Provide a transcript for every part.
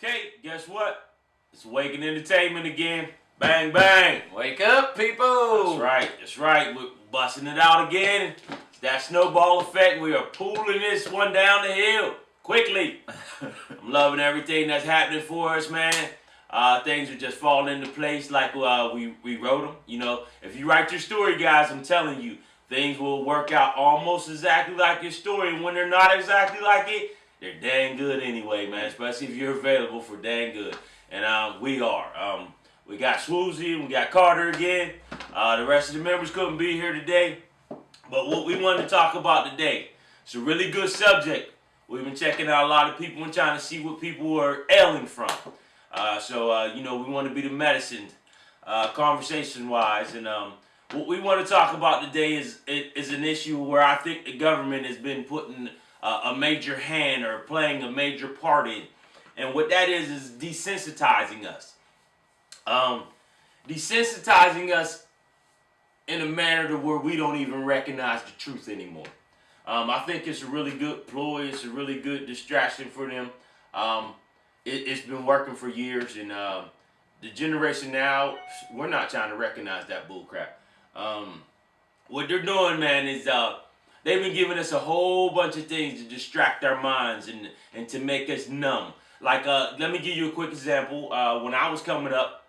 Okay, guess what? It's Awaken Entertainment again. Bang, bang. Wake up, people. That's right. We're busting it out again. It's that snowball effect. We are pulling this one down the hill quickly. I'm loving everything that's happening for us, man. Things are just falling into place like we wrote them. You know, if you write your story, guys, I'm telling you, things will work out almost exactly like your story. And when they're not exactly like it, they're dang good anyway, man. Especially if you're available for dang good. And we are. We got Swoozy and we got Carter again. The rest of the members couldn't be here today. But what we wanted to talk about today, it's a really good subject. We've been checking out a lot of people and trying to see what people are ailing from. You know, we want to be the medicine, conversation-wise. And what we want to talk about today is an issue where I think the government has been putting a major hand or playing a major part in. And what that is desensitizing us. Desensitizing us in a manner to where we don't even recognize the truth anymore. I think it's a really good ploy. It's a really good distraction for them. It's been working for years, and the generation now, we're not trying to recognize that bullcrap. What they're doing, man, is they've been giving us a whole bunch of things to distract our minds and to make us numb. Like, let me give you a quick example. When I was coming up,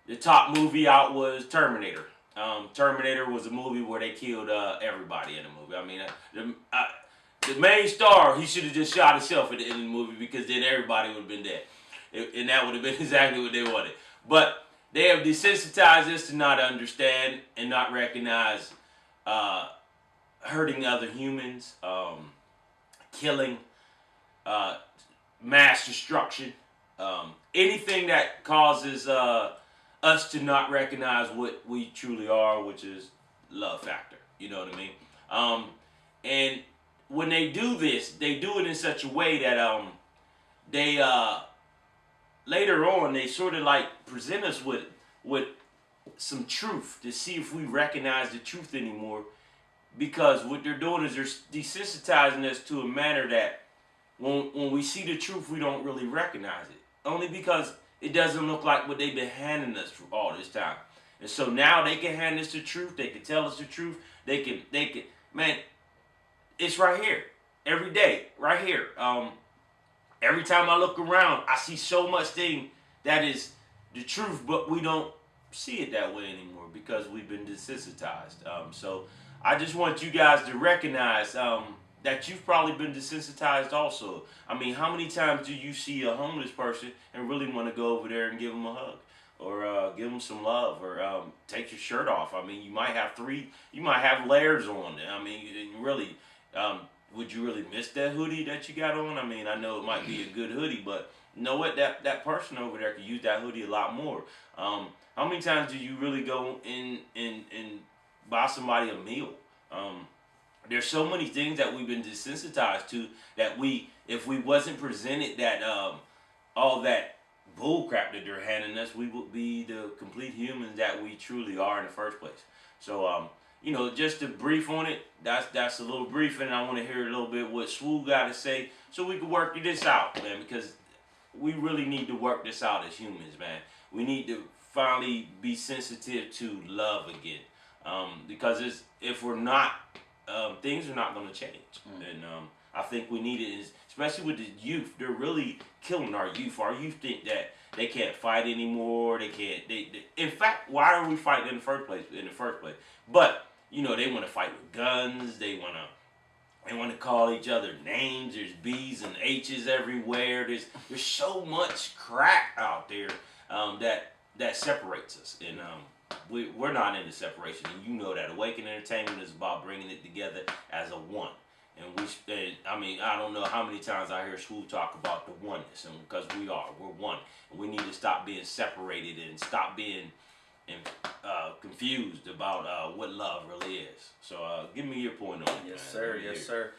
the top movie out was Terminator. Terminator was a movie where they killed everybody in the movie. I mean, the main star, he should have just shot himself at the end of the movie because then everybody would have been dead. And that would have been exactly what they wanted. But they have desensitized us to not understand and not recognize hurting other humans, killing, mass destruction, anything that causes us to not recognize what we truly are, which is love factor. You know what I mean? And when they do this, they do it in such a way that they later on they sort of like present us with some truth to see if we recognize the truth anymore. Because what they're doing is they're desensitizing us to a manner that when we see the truth, we don't really recognize it. Only because it doesn't look like what they've been handing us for all this time. And so now they can hand us the truth. They can tell us the truth. They can, man, it's right here. Every day, right here. Every time I look around, I see so much thing that is the truth, but we don't see it that way anymore because we've been desensitized. So I just want you guys to recognize that you've probably been desensitized also. I mean, how many times do you see a homeless person and really want to go over there and give them a hug? Or give them some love, or take your shirt off. I mean, you might have layers on. I mean, really, would you really miss that hoodie that you got on? I mean, I know it might be a good hoodie, but you know what? That person over there could use that hoodie a lot more. How many times do you really go in and buy somebody a meal? There's so many things that we've been desensitized to that if we wasn't presented that all that bull crap that they're handing us, we would be the complete humans that we truly are in the first place. So you know, just to brief on it, that's a little brief, and I want to hear a little bit what Swoo got to say so we can work this out, man, because we really need to work this out as humans, man. We need to finally be sensitive to love again, because if we're not, things are not going to change. And I think we need it, especially with the youth. They're really killing our youth. Our youth think that they can't fight anymore. They can't. In fact, why are we fighting in the first place? But you know, they want to fight with guns. They want to call each other names. There's B's and H's everywhere. There's so much crap out there that separates us. And we're not into separation, and you know that. Awaken Entertainment is about bringing it together as a one. And I mean, I don't know how many times I hear Swoo talk about the oneness, and because we're one. And we need to stop being separated and stop being confused about what love really is. So give me your point on it. Yes, sir. Yes, sir.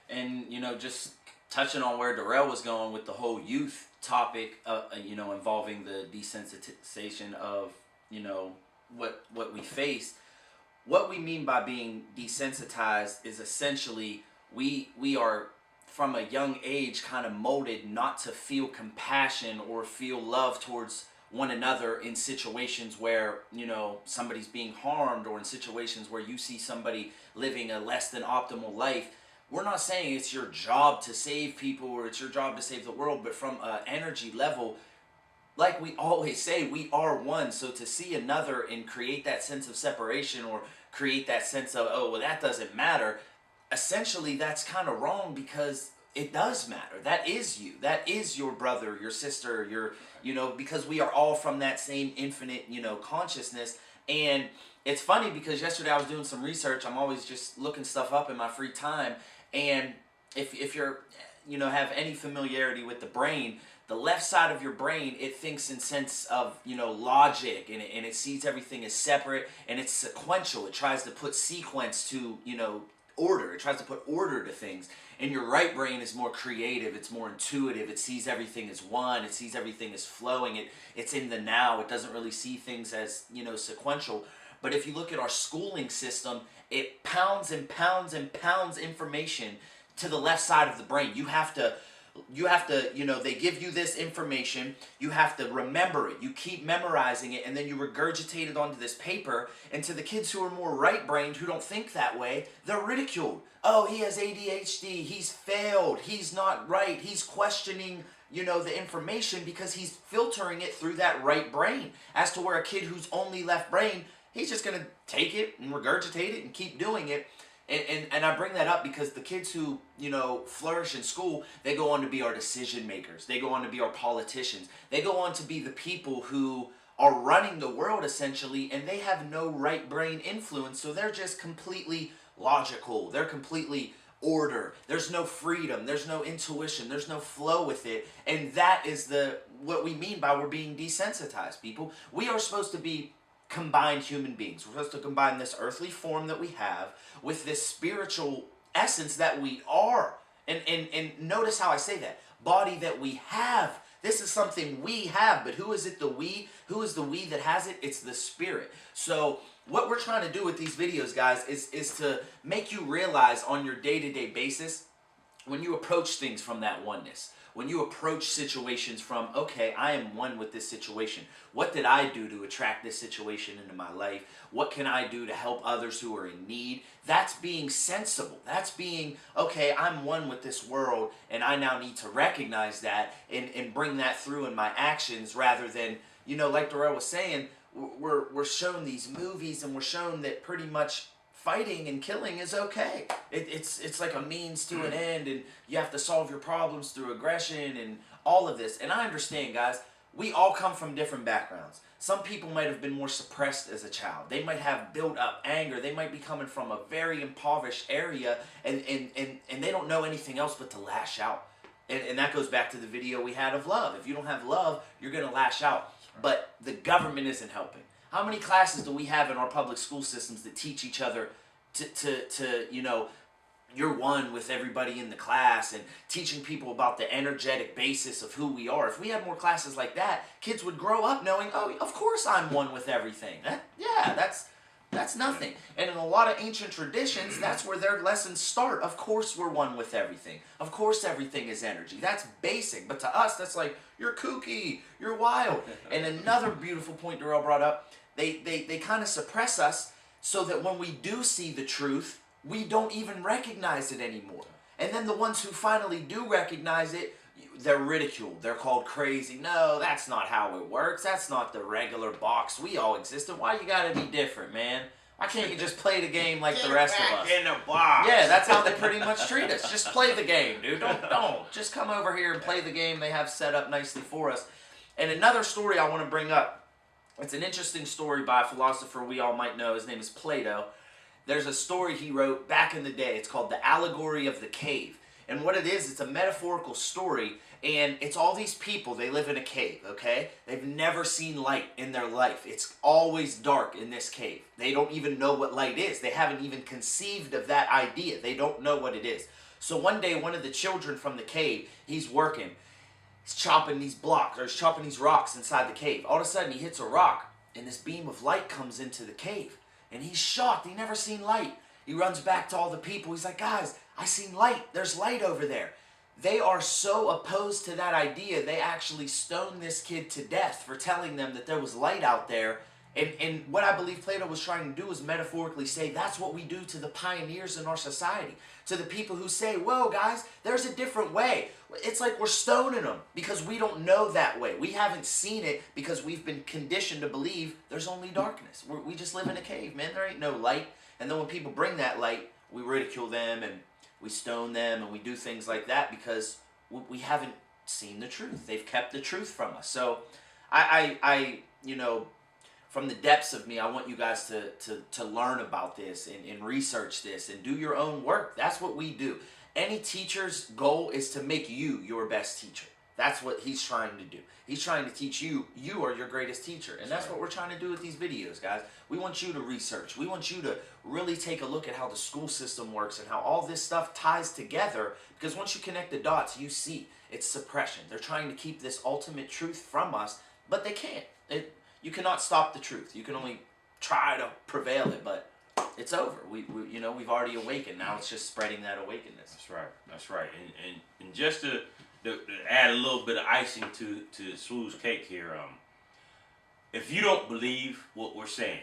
And you know, just touching on where Darrell was going with the whole youth topic, you know, involving the desensitization of, you know, what we face. What we mean by being desensitized is essentially we are from a young age kind of molded not to feel compassion or feel love towards one another in situations where, you know, somebody's being harmed, or in situations where you see somebody living a less than optimal life. We're not saying it's your job to save people or it's your job to save the world, but from an energy level, like we always say, we are one. So to see another and create that sense of separation, or create that sense of, oh, well, that doesn't matter, essentially that's kind of wrong, because it does matter. That is you. That is your brother, your sister, your, you know, because we are all from that same infinite, you know, consciousness. And it's funny because yesterday I was doing some research. I'm always just looking stuff up in my free time. And if you're, you know, have any familiarity with the brain, the left side of your brain, it thinks in sense of, you know, logic, and it sees everything as separate, and it's sequential. It tries to put sequence to, you know, order. It tries to put order to things. And your right brain is more creative. It's more intuitive. It sees everything as one. It sees everything as flowing. It's in the now. It doesn't really see things as, you know, sequential. But if you look at our schooling system, it pounds and pounds and pounds information to the left side of the brain. You have to, you know, they give you this information, you have to remember it, you keep memorizing it, and then you regurgitate it onto this paper. And to the kids who are more right-brained, who don't think that way, they're ridiculed. Oh, he has ADHD, he's failed, he's not right, he's questioning, you know, the information because he's filtering it through that right brain. As to where a kid who's only left brain, he's just going to take it and regurgitate it and keep doing it. And I bring that up because the kids who, you know, flourish in school, they go on to be our decision makers. They go on to be our politicians. They go on to be the people who are running the world, essentially, and they have no right brain influence, so they're just completely logical. They're completely order. There's no freedom. There's no intuition. There's no flow with it. And that is what we mean by we're being desensitized, people. We are supposed to be combined human beings. We're supposed to combine this earthly form that we have with this spiritual essence that we are. And notice how I say that. Body that we have. This is something we have, but who is it the we? Who is the we that has it? It's the spirit. So what we're trying to do with these videos, guys, is to make you realize on your day-to-day basis, when you approach things from that oneness, when you approach situations from, okay, I am one with this situation. What did I do to attract this situation into my life? What can I do to help others who are in need? That's being sensible. That's being, okay, I'm one with this world, and I now need to recognize that and bring that through in my actions, rather than, you know, like Darrell was saying, we're shown these movies, and we're shown that pretty much fighting and killing is okay. It's like a means to an end, and you have to solve your problems through aggression and all of this. And I understand, guys, we all come from different backgrounds. Some people might have been more suppressed as a child. They might have built up anger. They might be coming from a very impoverished area, and they don't know anything else but to lash out. And that goes back to the video we had of love. If you don't have love, you're going to lash out. But the government isn't helping. How many classes do we have in our public school systems that teach each other to you know, you're one with everybody in the class, and teaching people about the energetic basis of who we are? If we had more classes like that, kids would grow up knowing, oh, of course I'm one with everything. That's nothing. And in a lot of ancient traditions, that's where their lessons start. Of course we're one with everything. Of course everything is energy. That's basic. But to us, that's like, you're kooky, you're wild. And another beautiful point Darrell brought up, they kind of suppress us so that when we do see the truth, we don't even recognize it anymore. And then the ones who finally do recognize it, they're ridiculed. They're called crazy. No, that's not how it works. That's not the regular box we all existed. Why you gotta be different, man? Why can't you just play the game like the rest of us? In the box. Yeah, that's how they pretty much treat us. Just play the game, dude. Don't. Just come over here and play the game they have set up nicely for us. And another story I want to bring up. It's an interesting story by a philosopher we all might know. His name is Plato. There's a story he wrote back in the day. It's called The Allegory of the Cave. And what it is, it's a metaphorical story, and it's all these people, they live in a cave, okay? They've never seen light in their life. It's always dark in this cave. They don't even know what light is. They haven't even conceived of that idea. They don't know what it is. So one day, one of the children from the cave, he's working. He's chopping these blocks, or he's chopping these rocks inside the cave. All of a sudden, he hits a rock, and this beam of light comes into the cave. And he's shocked. He never seen light. He runs back to all the people. He's like, guys, I seen light. There's light over there. They are so opposed to that idea, they actually stoned this kid to death for telling them that there was light out there. And what I believe Plato was trying to do is metaphorically say that's what we do to the pioneers in our society. To the people who say, whoa, guys, there's a different way. It's like we're stoning them because we don't know that way. We haven't seen it because we've been conditioned to believe there's only darkness. We just live in a cave, man. There ain't no light. And then when people bring that light, we ridicule them and we stone them and we do things like that because we haven't seen the truth. They've kept the truth from us. So I from the depths of me, I want you guys to learn about this and research this and do your own work. That's what we do. Any teacher's goal is to make you your best teacher. That's what he's trying to do. He's trying to teach you. You are your greatest teacher. And that's what we're trying to do with these videos, guys. We want you to research. We want you to really take a look at how the school system works and how all this stuff ties together. Because once you connect the dots, you see it's suppression. They're trying to keep this ultimate truth from us, but they can't. You cannot stop the truth. You can only try to prevail it, but it's over. We've already awakened. Now it's just spreading that awakeness. That's right. That's right. And just to add a little bit of icing to Swoo's cake here, if you don't believe what we're saying,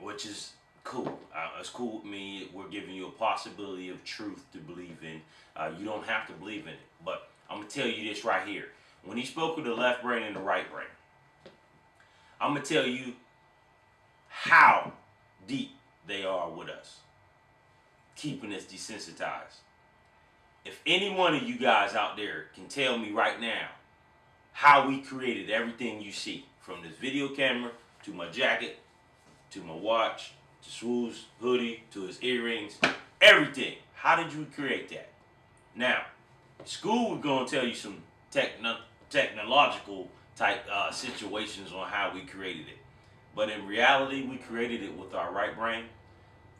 which is cool, it's cool with me. We're giving you a possibility of truth to believe in. You don't have to believe in it, but I'm gonna tell you this right here. When he spoke of the left brain and the right brain, I'm gonna tell you how deep they are with us, keeping us desensitized. If any one of you guys out there can tell me right now how we created everything you see, from this video camera to my jacket, to my watch, to Swoo's hoodie, to his earrings, everything. How did you create that? Now, school is going to tell you some technological type situations on how we created it. But in reality, we created it with our right brain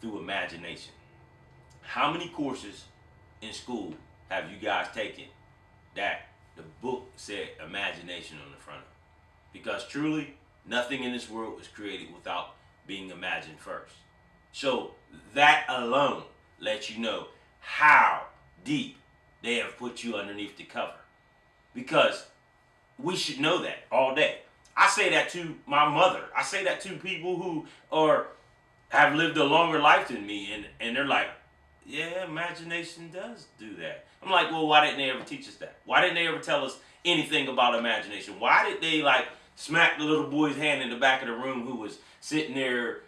through imagination. How many courses in school have you guys taken that the book said imagination on the front of it? Because truly, nothing in this world was created without being imagined first. So that alone lets you know how deep they have put you underneath the cover. Because we should know that all day. I say that to my mother. I say that to people who have lived a longer life than me, and they're like, yeah, imagination does do that. I'm like, well, why didn't they ever teach us that? Why didn't they ever tell us anything about imagination? Why did they smack the little boy's hand in the back of the room who was sitting there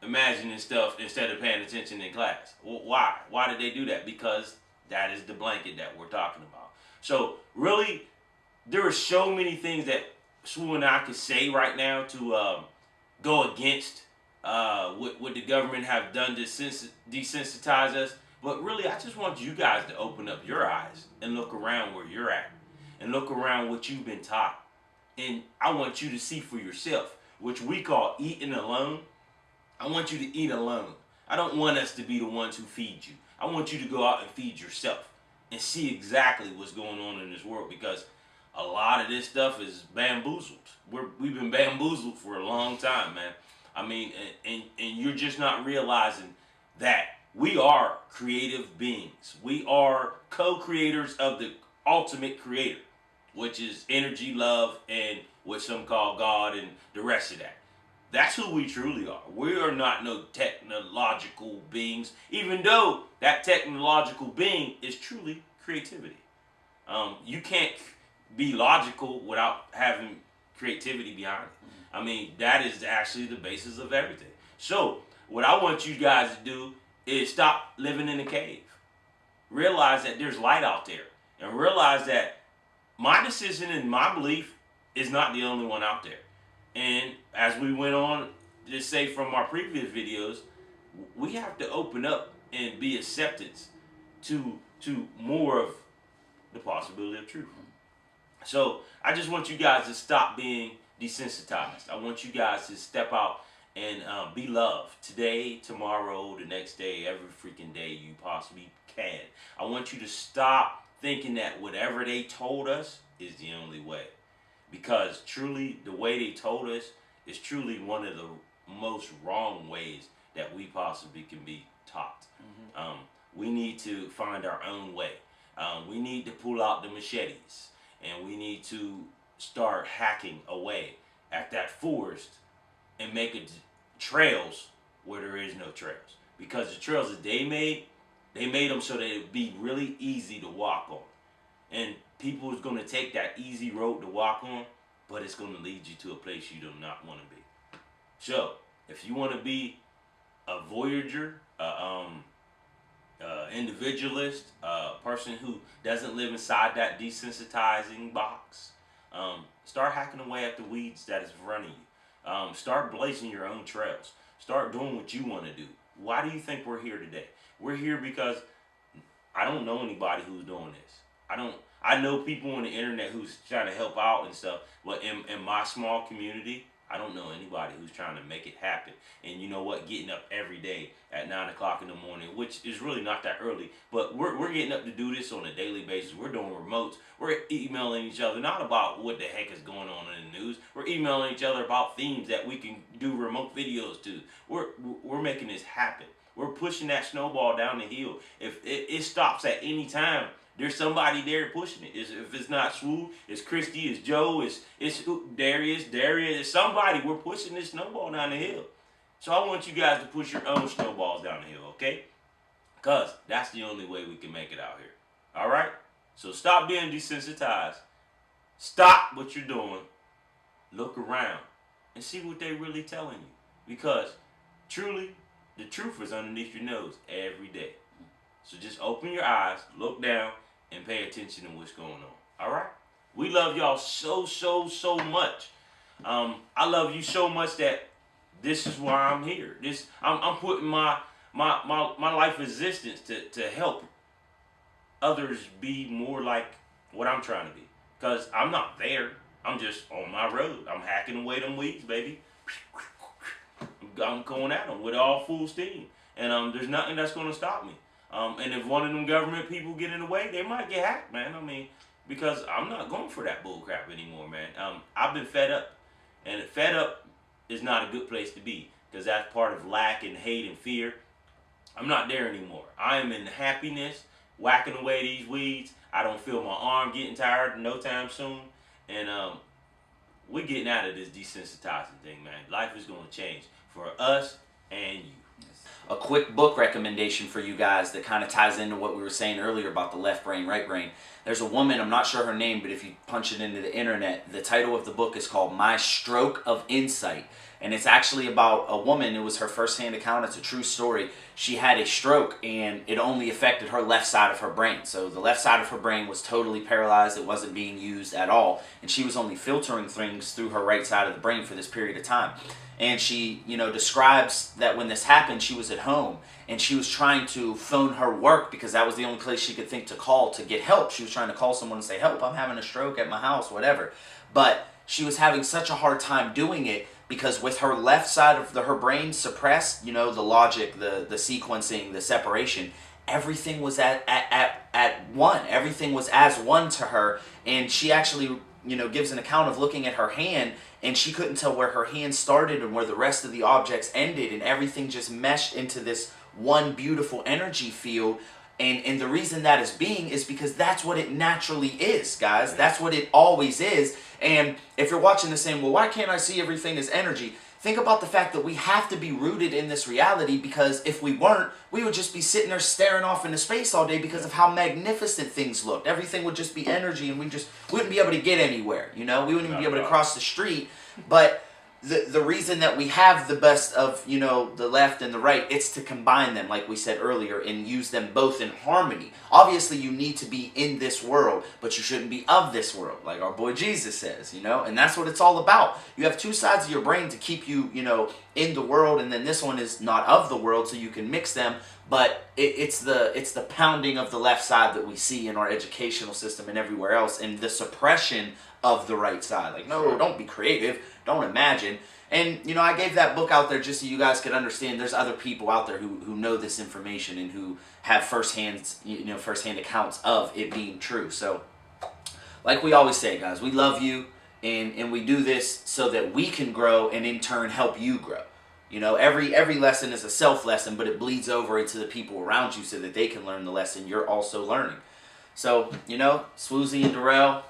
imagining stuff instead of paying attention in class? Well, why? Why did they do that? Because that is the blanket that we're talking about. So really, there are so many things that Swoo and I could say right now to go against what the government have done to desensitize us. But really, I just want you guys to open up your eyes and look around where you're at and look around what you've been taught. And I want you to see for yourself, which we call eating alone. I want you to eat alone. I don't want us to be the ones who feed you. I want you to go out and feed yourself and see exactly what's going on in this world, because a lot of this stuff is bamboozled. We've been bamboozled for a long time, man. I mean, and you're just not realizing that we are creative beings. We are co-creators of the ultimate creator, which is energy, love, and what some call God and the rest of that. That's who we truly are. We are not no technological beings, even though that technological being is truly creativity. You can't be logical without having creativity behind it. I mean, that is actually the basis of everything. So, what I want you guys to do is stop living in a cave. Realize that there's light out there. And realize that my decision and my belief is not the only one out there. And as we went on to say from our previous videos, we have to open up and be acceptance to more of the possibility of truth. So I just want you guys to stop being desensitized. I want you guys to step out and be loved today, tomorrow, the next day, every freaking day you possibly can. I want you to stop thinking that whatever they told us is the only way. Because truly, the way they told us is truly one of the most wrong ways that we possibly can be taught. We need to find our own way. We need to pull out the machetes, and we need to start hacking away at that forest and make it trails where there is no trails. Because the trails that they made them so that it would be really easy to walk on. And people is going to take that easy road to walk on, but it's going to lead you to a place you do not want to be. So, if you want to be a voyager, individualist, person who doesn't live inside that desensitizing box, start hacking away at the weeds that is in front of you. Start blazing your own trails. Start doing what you want to do. Why do you think we're here today? We're here because I don't know anybody who's doing this. I know people on the internet who's trying to help out and stuff, but in my small community, I don't know anybody who's trying to make it happen. And you know what? Getting up every day at 9 o'clock in the morning, which is really not that early, but we're getting up to do this on a daily basis. We're doing remotes. We're emailing each other, not about what the heck is going on in the news. We're emailing each other about themes that we can do remote videos to. We're making this happen. We're pushing that snowball down the hill. If it stops at any time, there's somebody there pushing it. If it's not Swoop, it's Christy, it's Joe, it's Darius, it's somebody. We're pushing this snowball down the hill. So I want you guys to push your own snowballs down the hill, okay? Because that's the only way we can make it out here. All right? So stop being desensitized. Stop what you're doing. Look around and see what they're really telling you. Because truly, the truth is underneath your nose every day. So just open your eyes, look down, and pay attention to what's going on. All right? We love y'all so much. I love you so much that this is why I'm here. I'm putting my life existence to help others be more like what I'm trying to be. Because I'm not there. I'm just on my road. I'm hacking away them weeds, baby. I'm going at them with all full steam. And there's nothing that's going to stop me. And if one of them government people get in the way, they might get hacked, man. I mean, because I'm not going for that bull crap anymore, man. I've been fed up. And fed up is not a good place to be. Because that's part of lack and hate and fear. I'm not there anymore. I am in happiness, whacking away these weeds. I don't feel my arm getting tired no time soon. And we're getting out of this desensitizing thing, man. Life is going to change for us and you. A quick book recommendation for you guys that kind of ties into what we were saying earlier about the left brain, right brain. There's a woman, I'm not sure her name, but if you punch it into the internet, the title of the book is called My Stroke of Insight. And it's actually about a woman. It was her first-hand account. It's a true story. She had a stroke, and it only affected her left side of her brain. So the left side of her brain was totally paralyzed. It wasn't being used at all. And she was only filtering things through her right side of the brain for this period of time. And she, describes that when this happened, she was at home. And she was trying to phone her work because that was the only place she could think to call to get help. She was trying to call someone and say, help, I'm having a stroke at my house, whatever. But she was having such a hard time doing it because with her left side of her brain suppressed, the logic, the sequencing, the separation, everything was at one. Everything was as one to her. And she actually, gives an account of looking at her hand, and she couldn't tell where her hand started and where the rest of the objects ended, and everything just meshed into this one beautiful energy field. And the reason that is because that's what it naturally is, guys. That's what it always is. And if you're watching this saying, well, why can't I see everything as energy? Think about the fact that we have to be rooted in this reality, because if we weren't, we would just be sitting there staring off into space all day because of how magnificent things looked. Everything would just be energy, and we wouldn't be able to get anywhere, We wouldn't even be able to cross the street. But the reason that we have the best of, the left and the right, it's to combine them, like we said earlier, and use them both in harmony. Obviously, you need to be in this world, but you shouldn't be of this world, like our boy Jesus says, and that's what it's all about. You have two sides of your brain to keep you, in the world, and then this one is not of the world, so you can mix them. But it's the pounding of the left side that we see in our educational system and everywhere else, and the suppression of the right side. Like, no, don't be creative, don't imagine. And, I gave that book out there just so you guys could understand there's other people out there who know this information and who have firsthand accounts of it being true. So, like we always say, guys, we love you, and we do this so that we can grow and in turn help you grow. You know, every lesson is a self lesson, but it bleeds over into the people around you so that they can learn the lesson you're also learning. So, you know, Swoozy and Darrell,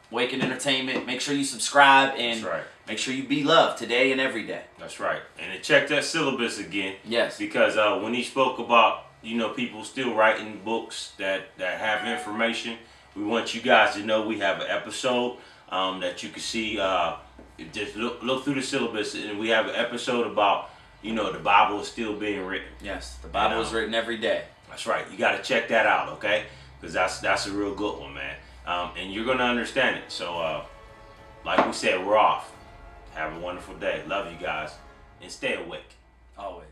Waken Entertainment, make sure you subscribe and make sure you be loved today and every day. That's right. And then check that syllabus again. Yes. Because when he spoke about, you know, people still writing books that have information, we want you guys to know we have an episode that you can see. Just look through the syllabus, and we have an episode about, you know, the Bible is still being written. Yes, the Bible is written every day. That's right. You got to check that out, okay? Because that's a real good one, man. And you're gonna understand it. So, like we said, we're off. Have a wonderful day. Love you guys, and stay awake. Always.